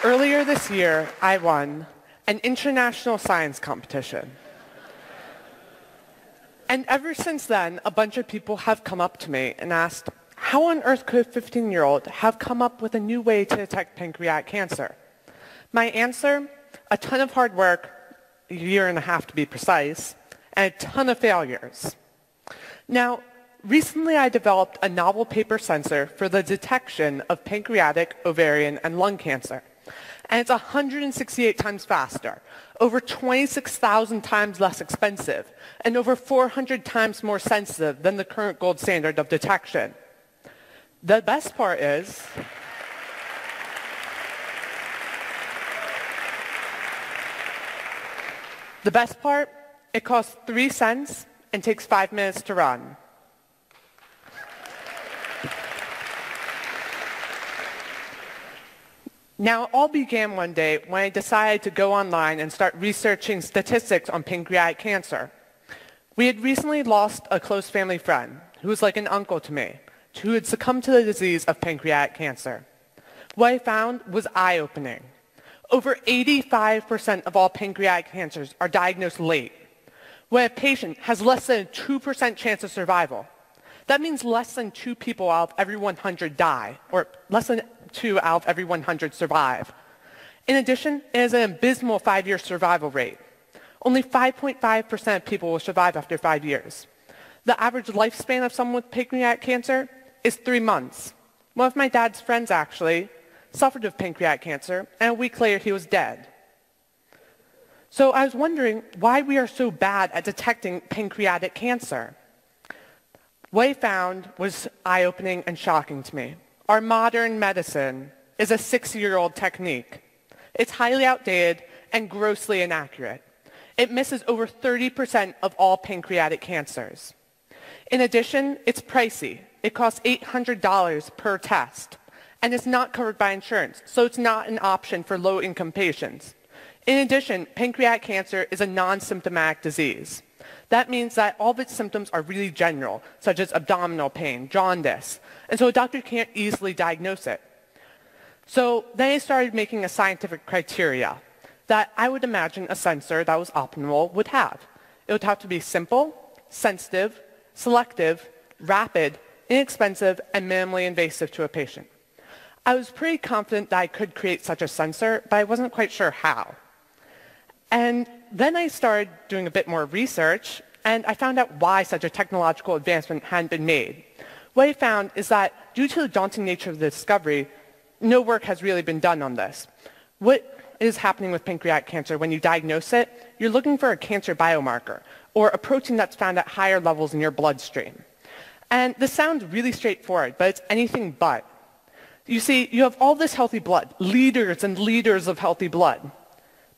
Earlier this year, I won an international science competition. And ever since then, a bunch of people have come up to me and asked, how on earth could a 15-year-old have come up with a new way to detect pancreatic cancer? My answer, a ton of hard work, a year and a half to be precise, and a ton of failures. Now, recently I developed a novel paper sensor for the detection of pancreatic, ovarian, and lung cancer. And it's 168 times faster, over 26,000 times less expensive, and over 400 times more sensitive than the current gold standard of detection. The best part is, it costs 3 cents and takes 5 minutes to run. Now, it all began one day when I decided to go online and start researching statistics on pancreatic cancer. We had recently lost a close family friend who was like an uncle to me, who had succumbed to the disease of pancreatic cancer. What I found was eye-opening. Over 85% of all pancreatic cancers are diagnosed late, when a patient has less than a 2% chance of survival. That means less than 2 people out of every 100 die, or less than 2 out of every 100 survive. In addition, it has an abysmal 5-year survival rate. Only 5.5% of people will survive after 5 years. The average lifespan of someone with pancreatic cancer is 3 months. One of my dad's friends actually suffered of pancreatic cancer, and a week later he was dead. So I was wondering why we are so bad at detecting pancreatic cancer. What I found was eye-opening and shocking to me. Our modern medicine is a 60-year-old technique. It's highly outdated and grossly inaccurate. It misses over 30% of all pancreatic cancers. In addition, it's pricey. It costs $800 per test, and it's not covered by insurance, so it's not an option for low-income patients. In addition, pancreatic cancer is a non-symptomatic disease. That means that all of its symptoms are really general, such as abdominal pain, jaundice, and so a doctor can't easily diagnose it. So then I started making a scientific criteria that I would imagine a sensor that was optimal would have. It would have to be simple, sensitive, selective, rapid, inexpensive, and minimally invasive to a patient. I was pretty confident that I could create such a sensor, but I wasn't quite sure how. And then I started doing a bit more research, and I found out why such a technological advancement hadn't been made. What I found is that due to the daunting nature of the discovery, no work has really been done on this. What is happening with pancreatic cancer when you diagnose it? You're looking for a cancer biomarker, or a protein that's found at higher levels in your bloodstream. And this sounds really straightforward, but it's anything but. You see, you have all this healthy blood, liters and liters of healthy blood,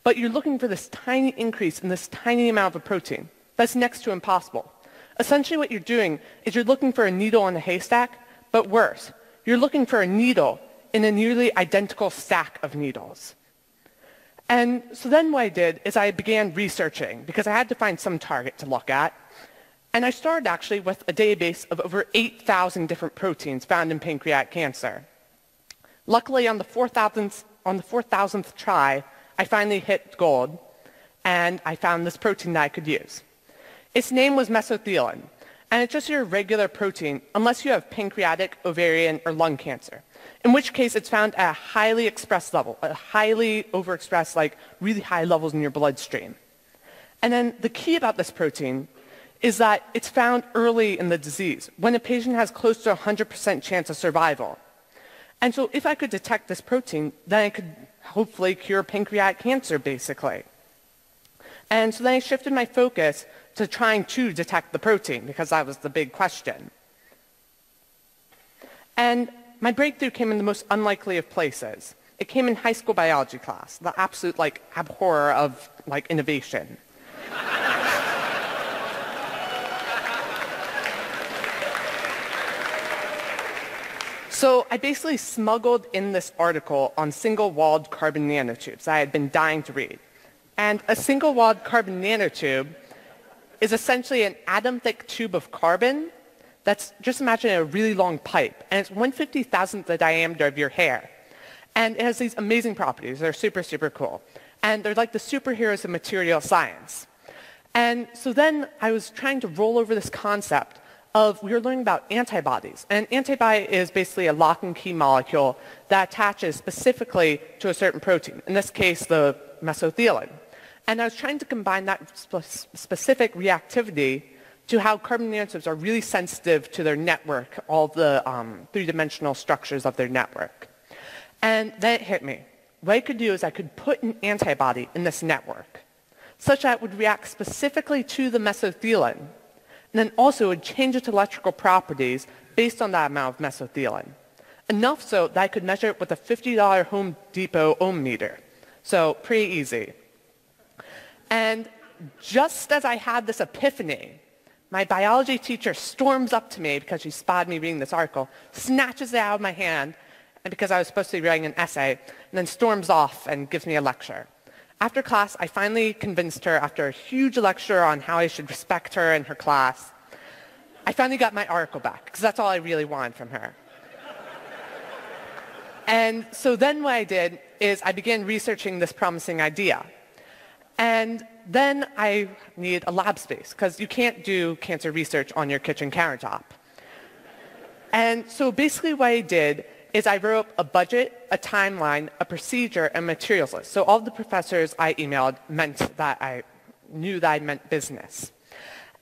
but you're looking for this tiny increase in this tiny amount of a protein. That's next to impossible. Essentially what you're doing is you're looking for a needle in a haystack, but worse, you're looking for a needle in a nearly identical stack of needles. And so then what I did is I began researching, because I had to find some target to look at. And I started actually with a database of over 8,000 different proteins found in pancreatic cancer. Luckily, on the 4,000th try, I finally hit gold, and I found this protein that I could use. Its name was mesothelin, and it's just your regular protein unless you have pancreatic, ovarian, or lung cancer, in which case it's found at a highly expressed level, a highly overexpressed, like really high levels in your bloodstream. And then the key about this protein is that it's found early in the disease, when a patient has close to 100% chance of survival. And so if I could detect this protein, then I could hopefully cure pancreatic cancer, basically. And so then I shifted my focus to trying to detect the protein, because that was the big question. And my breakthrough came in the most unlikely of places. It came in high school biology class, the absolute abhorror of innovation. So I basically smuggled in this article on single-walled carbon nanotubes that I had been dying to read. And a single-walled carbon nanotube is essentially an atom-thick tube of carbon that's, just imagine a really long pipe, and it's 1/50,000th the diameter of your hair. And it has these amazing properties. They're super, super cool. And they're like the superheroes of material science. And so then I was trying to roll over this concept of, we were learning about antibodies. And an antibody is basically a lock and key molecule that attaches specifically to a certain protein, in this case, the mesothelin. And I was trying to combine that specific reactivity to how carbon nanotubes are really sensitive to their network, all the three-dimensional structures of their network. And then it hit me. What I could do is I could put an antibody in this network, such that it would react specifically to the mesothelin, and then also would change its electrical properties based on that amount of mesothelin. Enough so that I could measure it with a $50 Home Depot ohm meter. So pretty easy. And just as I had this epiphany, my biology teacher storms up to me because she spotted me reading this article, snatches it out of my hand, and because I was supposed to be writing an essay, and then storms off and gives me a lecture. After class, I finally convinced her, after a huge lecture on how I should respect her and her class, I finally got my article back, because that's all I really wanted from her. And so then what I did is I began researching this promising idea. And then I needed a lab space, because you can't do cancer research on your kitchen countertop. And so basically what I did is I wrote up a budget, a timeline, a procedure, and materials list. So all the professors I emailed meant that I knew that I meant business.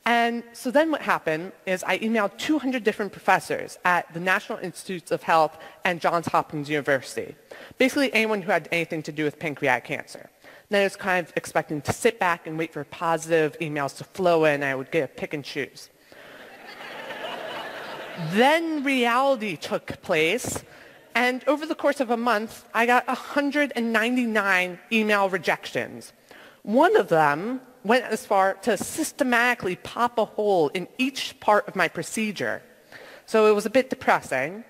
And so then what happened is I emailed 200 different professors at the National Institutes of Health and Johns Hopkins University. Basically anyone who had anything to do with pancreatic cancer. And I was kind of expecting to sit back and wait for positive emails to flow in, and I would get a pick and choose. Then reality took place, and over the course of a month, I got 199 email rejections. One of them went as far to systematically pop a hole in each part of my procedure. So it was a bit depressing.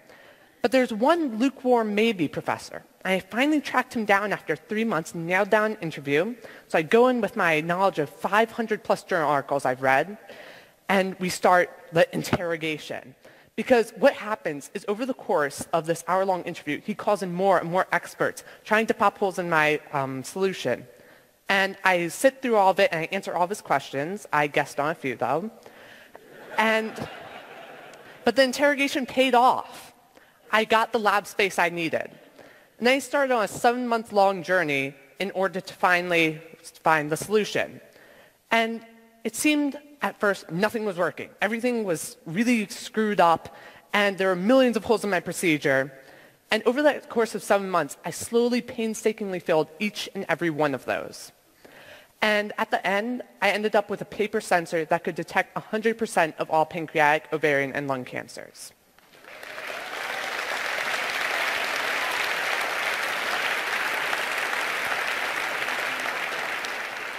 But there's one lukewarm maybe professor. I finally tracked him down after 3 months, nailed down an interview. So I go in with my knowledge of 500 plus journal articles I've read, and we start the interrogation. Because what happens is over the course of this hour-long interview, he calls in more and more experts trying to pop holes in my solution. And I sit through all of it and I answer all of his questions. I guessed on a few, though. But the interrogation paid off. I got the lab space I needed. And then I started on a 7-month-long journey in order to finally find the solution. And it seemed at first nothing was working. Everything was really screwed up, and there were millions of holes in my procedure. And over the course of 7 months, I slowly, painstakingly filled each and every one of those. And at the end, I ended up with a paper sensor that could detect 100% of all pancreatic, ovarian, and lung cancers.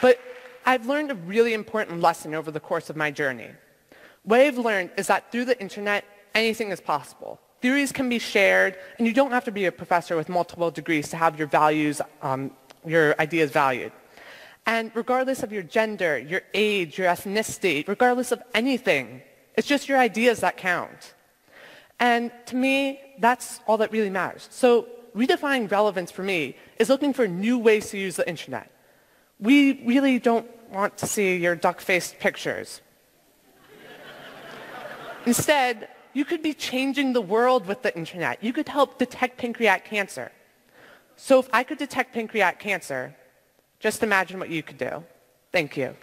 But I've learned a really important lesson over the course of my journey. What I've learned is that through the internet, anything is possible. Theories can be shared, and you don't have to be a professor with multiple degrees to have your values, your ideas valued. And regardless of your gender, your age, your ethnicity, regardless of anything, it's just your ideas that count. And to me, that's all that really matters. So redefining relevance for me is looking for new ways to use the internet. We really don't want to see your duck-faced pictures. Instead, you could be changing the world with the internet. You could help detect pancreatic cancer. So if I could detect pancreatic cancer, just imagine what you could do. Thank you.